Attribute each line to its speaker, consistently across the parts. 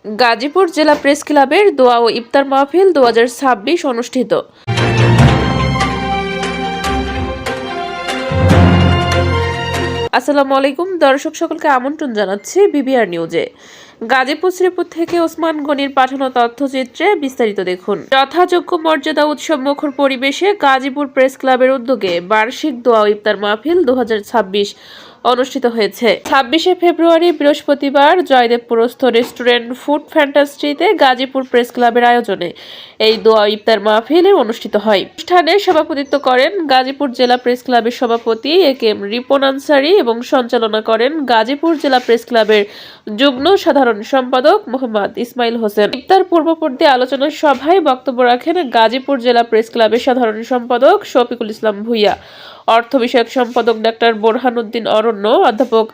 Speaker 1: গাজীপুর জেলা প্রেস ক্লাবের দোয়া ও ইফতার মাহফিল 2026 অনুষ্ঠিত। আসসালামু আলাইকুম দর্শক, সকলকে আমন্ত্রণ জানাচ্ছি বিবিআর নিউজে। গাজীপুর শ্রীপুর থেকে ওসমান গনির পাঠানো তথ্যচিত্রে বিস্তারিত দেখুন। যথাযোগ্য মর্যাদা উৎসব মুখর পরিবেশে গাজীপুর প্রেস ক্লাবের উদ্যোগে বার্ষিক দোয়া ও ইফতার মাহফিল 2026 অনুষ্ঠিত হয়েছে। 26শে ফেব্রুয়ারি বৃহস্পতিবার জয়দেবপুরস্থ রেস্টুরেন্ট ফুড ফ্যান্টাস্টিতে গাজীপুর প্রেস ক্লাবের আয়োজনে এই দোয়া ইফতার মাহফিল অনুষ্ঠিত হয়। অনুষ্ঠানে সভাপতিত্ব করেন গাজীপুর জেলা প্রেস ক্লাবের সভাপতি এ.কে.এম. রিপন আনসারী এবং সঞ্চালনা করেন গাজীপুর জেলা প্রেস ক্লাবের যুগ্ম সাধারণ সম্পাদক মোহাম্মদ ইসমাইল হোসেন। ইফতার পূর্ববর্তী আলোচনা সভায় বক্তব্য রাখেন গাজীপুর জেলা প্রেস ক্লাবের সাধারণ সম্পাদক শফিকুল ইসলাম ভূঁইয়া, অর্থ বিষয়ক সম্পাদক ডাক্তার বোরহানুদ্দিন অরণ্য, অধ্যাপক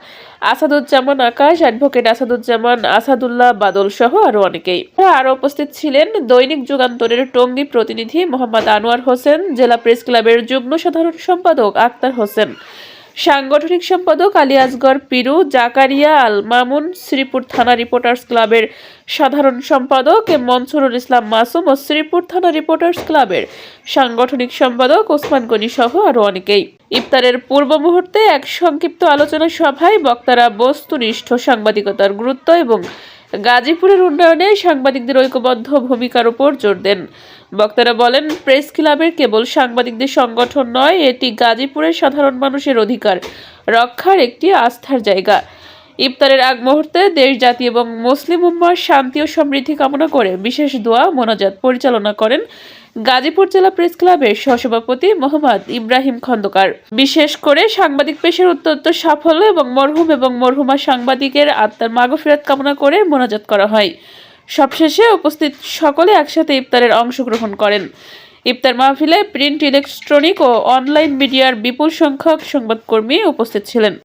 Speaker 1: আসাদুজ্জামান আকাশ, অ্যাডভোকেট আসাদুজ্জামান আসাদুল্লাহ বাদল সহ আরো অনেকেই। আরো উপস্থিত ছিলেন দৈনিক যুগান্তরের টঙ্গী প্রতিনিধি মোহাম্মদ আনোয়ার হোসেন, জেলা প্রেস ক্লাবের যুগ্ম সাধারণ সম্পাদক আক্তার হোসেন, সাংগঠনিক সম্পাদক আলী আসগর পিরু, জাকারিয়া আল মামুন, শ্রীপুর থানা রিপোর্টার্স ক্লাবের সাধারণ সম্পাদক মনসুরুল ইসলাম মাসুম ও শ্রীপুর থানা রিপোর্টার্স ক্লাবের সাংগঠনিক সম্পাদক ওসমান গনি সহ আরো অনেকেই। ইফতারের পূর্ব মুহূর্তে এক সংক্ষিপ্ত আলোচনা সভায় বক্তারা বস্তুনিষ্ঠ সাংবাদিকতার গুরুত্ব এবং গাজীপুরের উন্নয়নে সাংবাদিকদের ঐক্যবদ্ধ ভূমিকার উপর জোর দেন। বক্তারা বলেন, প্রেস ক্লাবের কেবল সাংবাদিকদের সংগঠন নয়, এটি গাজীপুরের সাধারণ মানুষের অধিকার রক্ষার একটি আস্থার জায়গা। ইফতারের আগ মুহূর্তে দেশ, জাতি এবং মুসলিম উম্মাহর শান্তি ও সমৃদ্ধি কামনা করে বিশেষ দোয়া মোনাজাত পরিচালনা করেন গাজীপুর জেলা প্রেস ক্লাবের সহসভাপতি মোহাম্মদ ইব্রাহিম খন্দকার। বিশেষ করে সাংবাদিক পেশার উত্তরোত্তর সাফল্য এবং মরহুম এবং মরহুমা সাংবাদিকের আত্মার মাগফিরাত কামনা করে মোনাজাত করা হয়। সবশেষে উপস্থিত সকলে একসাথে ইফতারের অংশগ্রহণ করেন। ইফতার মাহফিলে প্রিন্ট, ইলেকট্রনিক ও অনলাইন মিডিয়ার বিপুল সংখ্যক সংবাদকর্মী উপস্থিত ছিলেন।